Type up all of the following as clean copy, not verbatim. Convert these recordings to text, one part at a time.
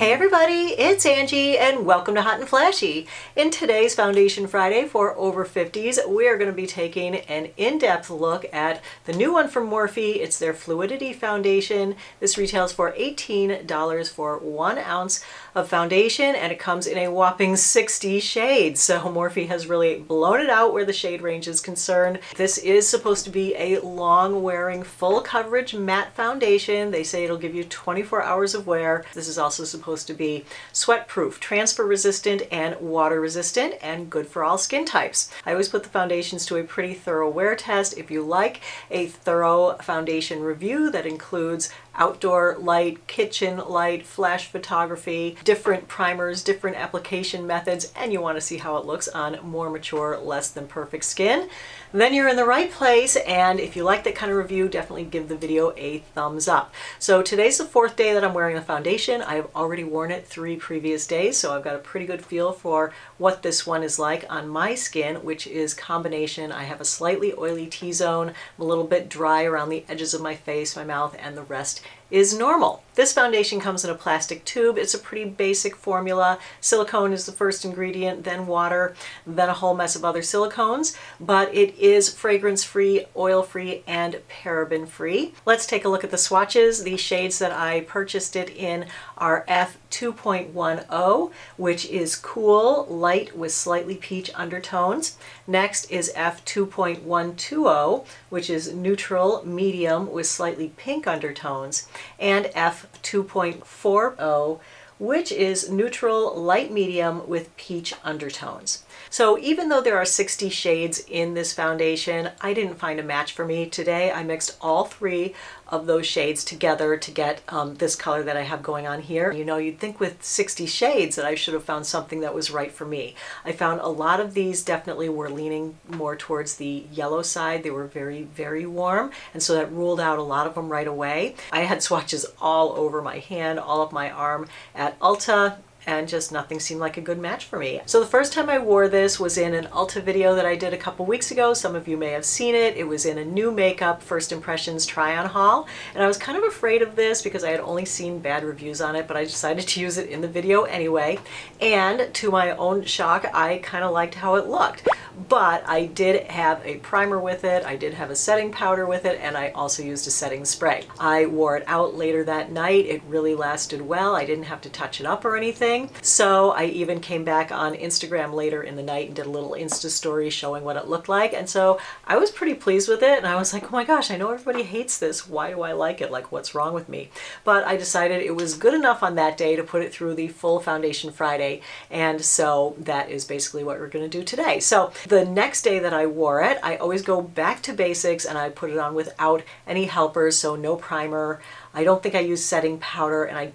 Hey everybody, it's Angie and welcome to Hot and Flashy. In today's Foundation Friday for over 50s, we are going to be taking an in-depth look at the new one from Morphe. It's their Fluidity Foundation. This retails for $18 for 1 ounce of foundation, and it comes in a whopping 60 shades. So Morphe has really blown it out where the shade range is concerned. This is supposed to be a long-wearing, full coverage matte foundation. They say it'll give you 24 hours of wear. This is also supposed to be sweat-proof, transfer-resistant, and water-resistant, and good for all skin types. I always put the foundations to a pretty thorough wear test. If you like a thorough foundation review that includes outdoor light, kitchen light, flash photography, different primers, different application methods, and you want to see how it looks on more mature, less than perfect skin, then you're in the right place. And if you like that kind of review, definitely give the video a thumbs up. So today's the 4th day that I'm wearing the foundation. I have already worn it 3 previous days, so I've got a pretty good feel for what this one is like on my skin, which is combination. I have a slightly oily T-zone, I'm a little bit dry around the edges of my face, my mouth, and the rest is normal. This foundation comes in a plastic tube. It's a pretty basic formula. Silicone is the first ingredient, then water, then a whole mess of other silicones, but it is fragrance-free, oil-free, and paraben-free. Let's take a look at the swatches. The shades that I purchased it in are F2.10, which is cool, light with slightly peach undertones. Next is F2.120, which is neutral, medium with slightly pink undertones, and F2.40, which is neutral, light medium with peach undertones. So even though there are 60 shades in this foundation, I didn't find a match for me. Today I mixed all 3 of those shades together to get this color that I have going on here. You know, you'd think with 60 shades that I should have found something that was right for me. I found a lot of these definitely were leaning more towards the yellow side. They were very, very warm, and so that ruled out a lot of them right away. I had swatches all over my hand, all of my arm at Ulta, and just nothing seemed like a good match for me. So the first time I wore this was in an Ulta video that I did a couple weeks ago. Some of you may have seen it. It was in a new makeup first impressions try-on haul, and I was kind of afraid of this because I had only seen bad reviews on it, but I decided to use it in the video anyway, and to my own shock, I kind of liked how it looked. But I did have a primer with it, I did have a setting powder with it, and I also used a setting spray. I wore it out later that night. It really lasted well. I didn't have to touch it up or anything. So I even came back on Instagram later in the night and did a little Insta story showing what it looked like. And so I was pretty pleased with it, and I was like, oh my gosh, I know everybody hates this. Why do I like it? Like, what's wrong with me? But I decided it was good enough on that day to put it through the full Foundation Friday. And so that is basically what we're going to do today. So the next day that I wore it, I always go back to basics and I put it on without any helpers, so no primer. I don't think I used setting powder, and I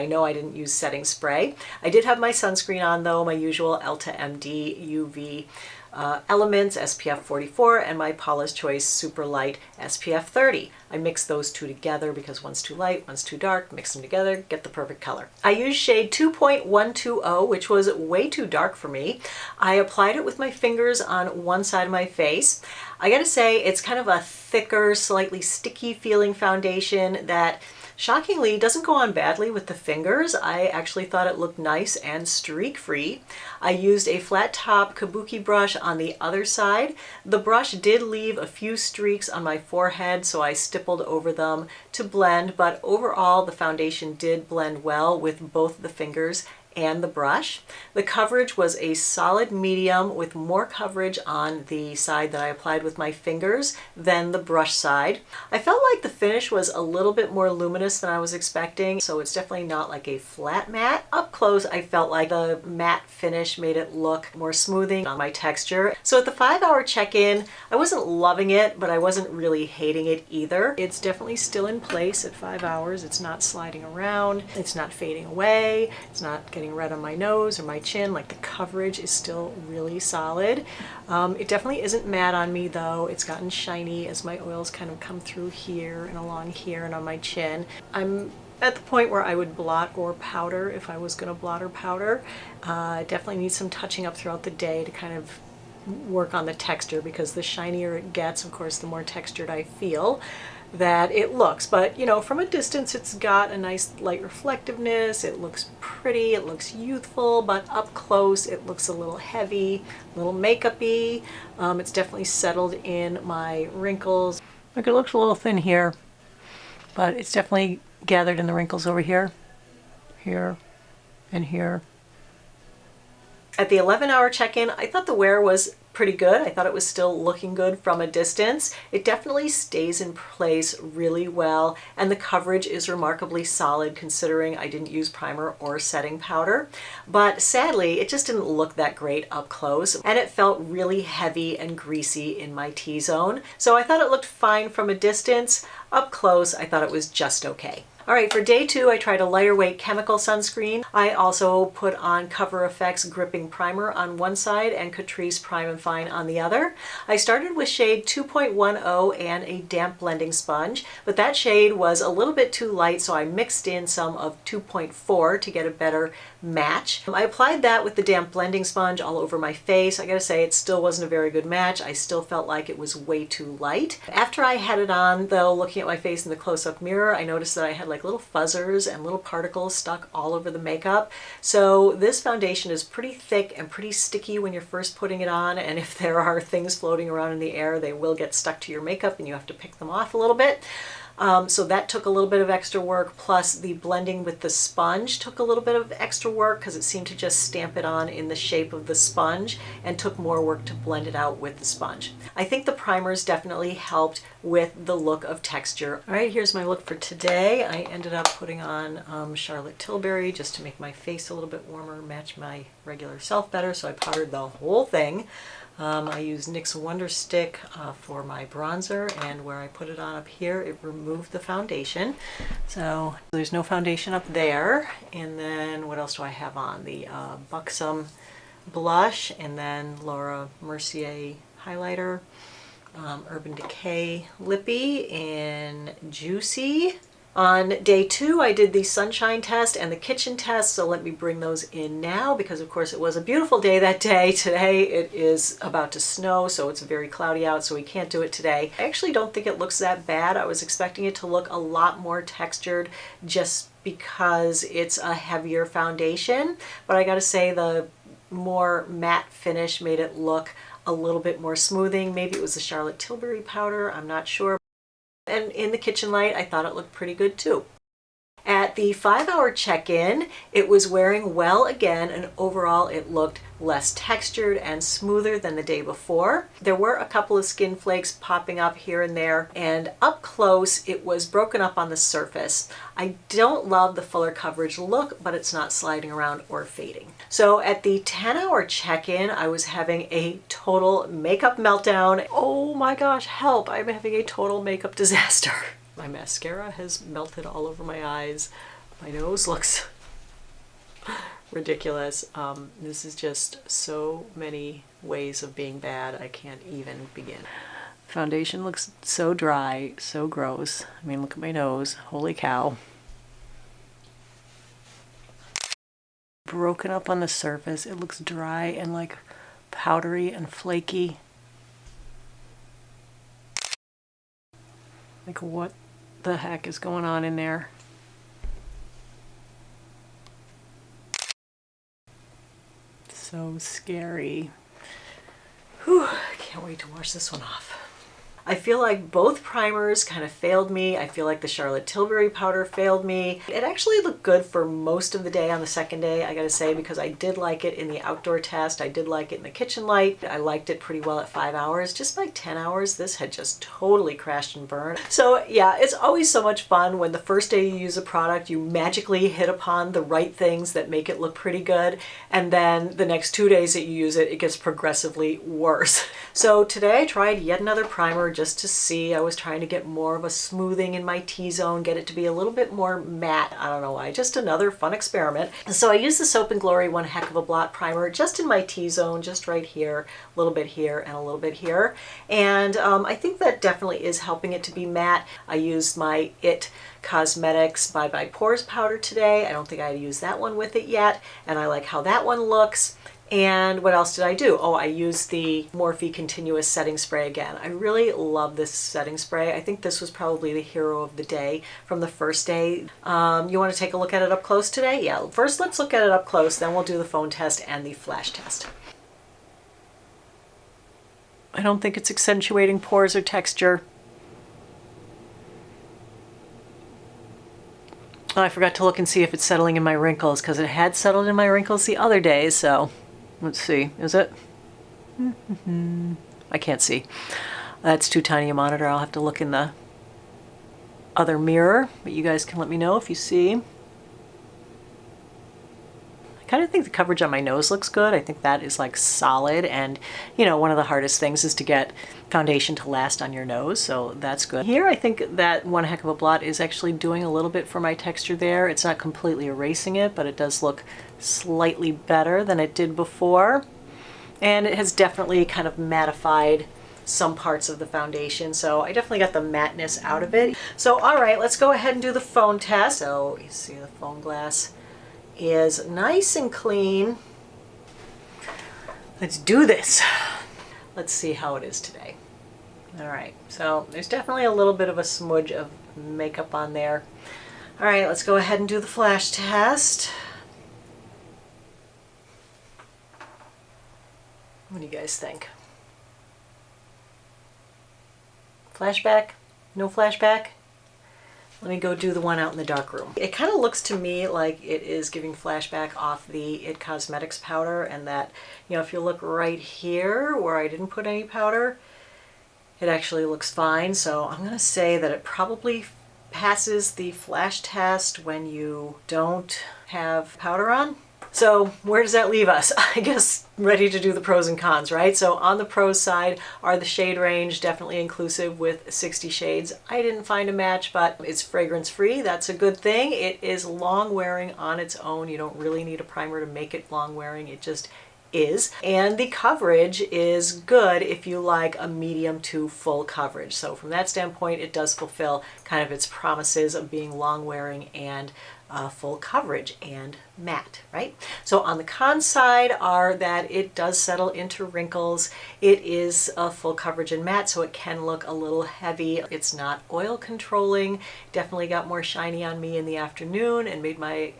know I didn't use setting spray. I did have my sunscreen on though, my usual Elta MD UV Elements SPF 44 and my Paula's Choice Super Light SPF 30. I mixed those 2 together because one's too light, one's too dark. Mix them together, get the perfect color. I used shade 2.120, which was way too dark for me. I applied it with my fingers on one side of my face. I gotta say, it's kind of a thicker, slightly sticky feeling foundation that shockingly doesn't go on badly with the fingers. I actually thought it looked nice and streak-free. I used a flat top kabuki brush on the other side. The brush did leave a few streaks on my forehead, so I stippled over them to blend, but overall the foundation did blend well with both the fingers and the brush. The coverage was a solid medium with more coverage on the side that I applied with my fingers than the brush side. I felt like the finish was a little bit more luminous than I was expecting, so it's definitely not like a flat matte. Up close, I felt like the matte finish made it look more smoothing on my texture. So at the 5-hour check-in, I wasn't loving it, but I wasn't really hating it either. It's definitely still in place at 5 hours. It's not sliding around, it's not fading away, it's not getting red on my nose or my chin. Like, the coverage is still really solid. It definitely isn't matte on me though. It's gotten shiny as my oils kind of come through here and along here and on my chin. I'm at the point where I would blot or powder if I was going to blot or powder. Definitely need some touching up throughout the day to kind of work on the texture, because the shinier it gets, of course, the more textured I feel. that it looks. But you know, from a distance it's got a nice light reflectiveness, it looks pretty, it looks youthful, but up close it looks a little heavy, a little makeup-y. It's definitely settled in my wrinkles. Like, it looks a little thin here, but it's definitely gathered in the wrinkles over here, here, and here. At the 11-hour check-in, I thought the wear was pretty good. I thought it was still looking good from a distance. It definitely stays in place really well, and the coverage is remarkably solid considering I didn't use primer or setting powder. But sadly, it just didn't look that great up close, and it felt really heavy and greasy in my T-zone. So I thought it looked fine from a distance. Up close, I thought it was just okay. All right, for day 2, I tried a lighter weight chemical sunscreen. I also put on Cover FX Gripping Primer on one side and Catrice Prime and Fine on the other. I started with shade 2.10 and a damp blending sponge, but that shade was a little bit too light, so I mixed in some of 2.4 to get a better match. I applied that with the damp blending sponge all over my face. I gotta say, it still wasn't a very good match. I still felt like it was way too light. After I had it on, though, looking at my face in the close-up mirror, I noticed that I had like little fuzzers and little particles stuck all over the makeup. So this foundation is pretty thick and pretty sticky when you're first putting it on, and if there are things floating around in the air, they will get stuck to your makeup and you have to pick them off a little bit. So that took a little bit of extra work, plus the blending with the sponge took a little bit of extra work because it seemed to just stamp it on in the shape of the sponge and took more work to blend it out with the sponge. I think the primers definitely helped with the look of texture. All right, here's my look for today. I ended up putting on Charlotte Tilbury just to make my face a little bit warmer, match my regular self better, so I powdered the whole thing. I used NYX Wonder Stick for my bronzer, and where I put it on up here, it removed the foundation. So there's no foundation up there. And then what else do I have on? The Buxom blush, and then Laura Mercier highlighter, Urban Decay Lippy in Juicy. On day 2, I did the sunshine test and the kitchen test, so let me bring those in now because of course it was a beautiful day that day. Today it is about to snow, so it's very cloudy out, so we can't do it today. I actually don't think it looks that bad. I was expecting it to look a lot more textured just because it's a heavier foundation, but I gotta say the more matte finish made it look a little bit more smoothing. Maybe it was the Charlotte Tilbury powder, I'm not sure. And in the kitchen light, I thought it looked pretty good too. At the 5-hour check-in, it was wearing well again, and overall it looked less textured and smoother than the day before. There were a couple of skin flakes popping up here and there, and up close it was broken up on the surface. I don't love the fuller coverage look, but it's not sliding around or fading. So at the 10-hour check-in, I was having a total makeup meltdown. Oh my gosh, help! I'm having a total makeup disaster. My mascara has melted all over my eyes. My nose looks ridiculous. This is just so many ways of being bad, I can't even begin. Foundation looks so dry, so gross. I mean, look at my nose. Holy cow. Broken up on the surface. It looks dry and like powdery and flaky. Like, what the heck is going on in there? So scary. Whew, I can't wait to wash this one off. I feel like both primers kind of failed me. I feel like the Charlotte Tilbury powder failed me. It actually looked good for most of the day on the second day, I gotta say, because I did like it in the outdoor test. I did like it in the kitchen light. I liked it pretty well at 5 hours. Just by 10 hours, this had just totally crashed and burned. So yeah, it's always so much fun when the first day you use a product, you magically hit upon the right things that make it look pretty good. And then the next 2 days that you use it, it gets progressively worse. So today I tried yet another primer just to see. I was trying to get more of a smoothing in my T-zone, get it to be a little bit more matte. I don't know why, just another fun experiment. So I used the Soap and Glory One Heck of a Blot primer just in my T-zone, just right here, a little bit here and a little bit here. And I think that definitely is helping it to be matte. I used my IT Cosmetics Bye Bye Pores powder today. I don't think I had used that one with it yet, and I like how that one looks. And what else did I do? Oh, I used the Morphe Continuous Setting Spray again. I really love this setting spray. I think this was probably the hero of the day from the first day. You want to take a look at it up close today? Yeah, first let's look at it up close, then we'll do the phone test and the flash test. I don't think it's accentuating pores or texture. Oh, I forgot to look and see if it's settling in my wrinkles, because it had settled in my wrinkles the other day, so let's see. Is it? I can't see. That's too tiny a monitor. I'll have to look in the other mirror, but you guys can let me know if you see. I kind of think the coverage on my nose looks good. I think that is like solid, and you know, one of the hardest things is to get foundation to last on your nose, so that's good. Here I think that one heck of a blot is actually doing a little bit for my texture there. It's not completely erasing it, but it does look slightly better than it did before, and it has definitely kind of mattified some parts of the foundation, so I definitely got the matteness out of it. So all right, let's go ahead and do the phone test. So you see the phone glass is nice and clean. Let's do this. Let's see how it is today. All right, so there's definitely a little bit of a smudge of makeup on there. All right, let's go ahead and do the flash test. What do you guys think? Flashback? No flashback? Let me go do the one out in the dark room. It kind of looks to me like it is giving flashback off the It Cosmetics powder, and that, you know, if you look right here where I didn't put any powder, it actually looks fine. So I'm going to say that it probably passes the flash test when you don't have powder on. So where does that leave us? I guess ready to do the pros and cons, right? So on the pros side are the shade range, definitely inclusive with 60 shades. I didn't find a match, but it's fragrance free. That's a good thing. It is long wearing on its own. You don't really need a primer to make it long wearing. It just is. And the coverage is good if you like a medium to full coverage. So from that standpoint, it does fulfill kind of its promises of being long wearing and full coverage and matte, right? So on the con side are that it does settle into wrinkles. It is a full coverage and matte, so it can look a little heavy. It's not oil controlling. Definitely got more shiny on me in the afternoon and made my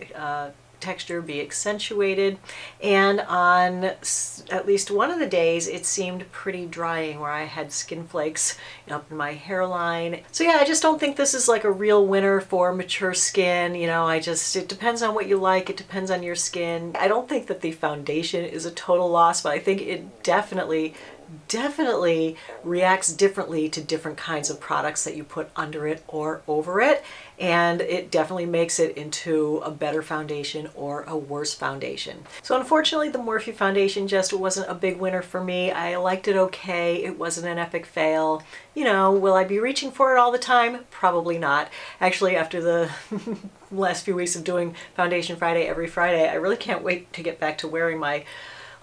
texture be accentuated. And on at least one of the days it seemed pretty drying, where I had skin flakes up in my hairline. So yeah, I just don't think this is like a real winner for mature skin. You know, it depends on what you like. It depends on your skin. I don't think that the foundation is a total loss, but I think it definitely reacts differently to different kinds of products that you put under it or over it, and it definitely makes it into a better foundation or a worse foundation. So unfortunately the Morphe foundation just wasn't a big winner for me. I liked it okay. It wasn't an epic fail. You know, will I be reaching for it all the time? Probably not. Actually, after the last few weeks of doing Foundation Friday every Friday, I really can't wait to get back to wearing my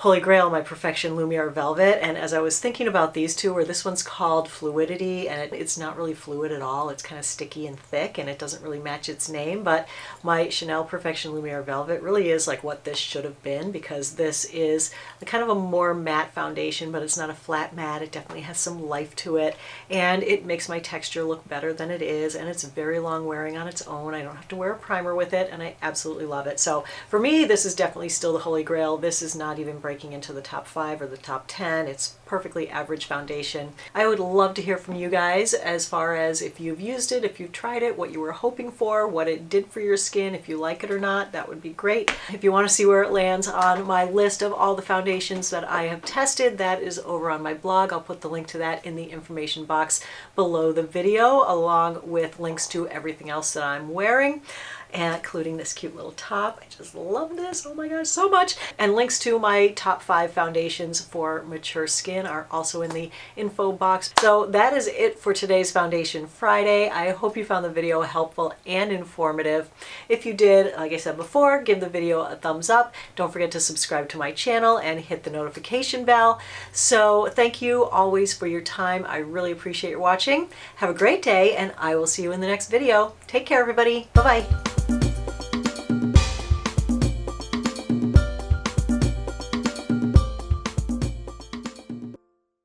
Holy Grail, my Perfection Lumiere Velvet. And as I was thinking about these two, where this one's called Fluidity, and it's not really fluid at all. It's kind of sticky and thick, and it doesn't really match its name. But my Chanel Perfection Lumiere Velvet really is like what this should have been, because this is kind of a more matte foundation, but it's not a flat matte. It definitely has some life to it, and it makes my texture look better than it is, and it's very long wearing on its own. I don't have to wear a primer with it, and I absolutely love it. So for me, this is definitely still the Holy Grail. This is not even breaking into the top 5 or the top 10. It's perfectly average foundation. I would love to hear from you guys as far as if you've used it, if you've tried it, what you were hoping for, what it did for your skin, if you like it or not. That would be great. If you want to see where it lands on my list of all the foundations that I have tested, that is over on my blog. I'll put the link to that in the information box below the video, along with links to everything else that I'm wearing, including this cute little top. I just love this, oh my gosh, so much. And links to my top 5 foundations for mature skin are also in the info box. So that is it for today's Foundation Friday. I hope you found the video helpful and informative. If you did, like I said before, give the video a thumbs up. Don't forget to subscribe to my channel and hit the notification bell. So thank you always for your time. I really appreciate your watching. Have a great day, and I will see you in the next video. Take care, everybody. Bye-bye.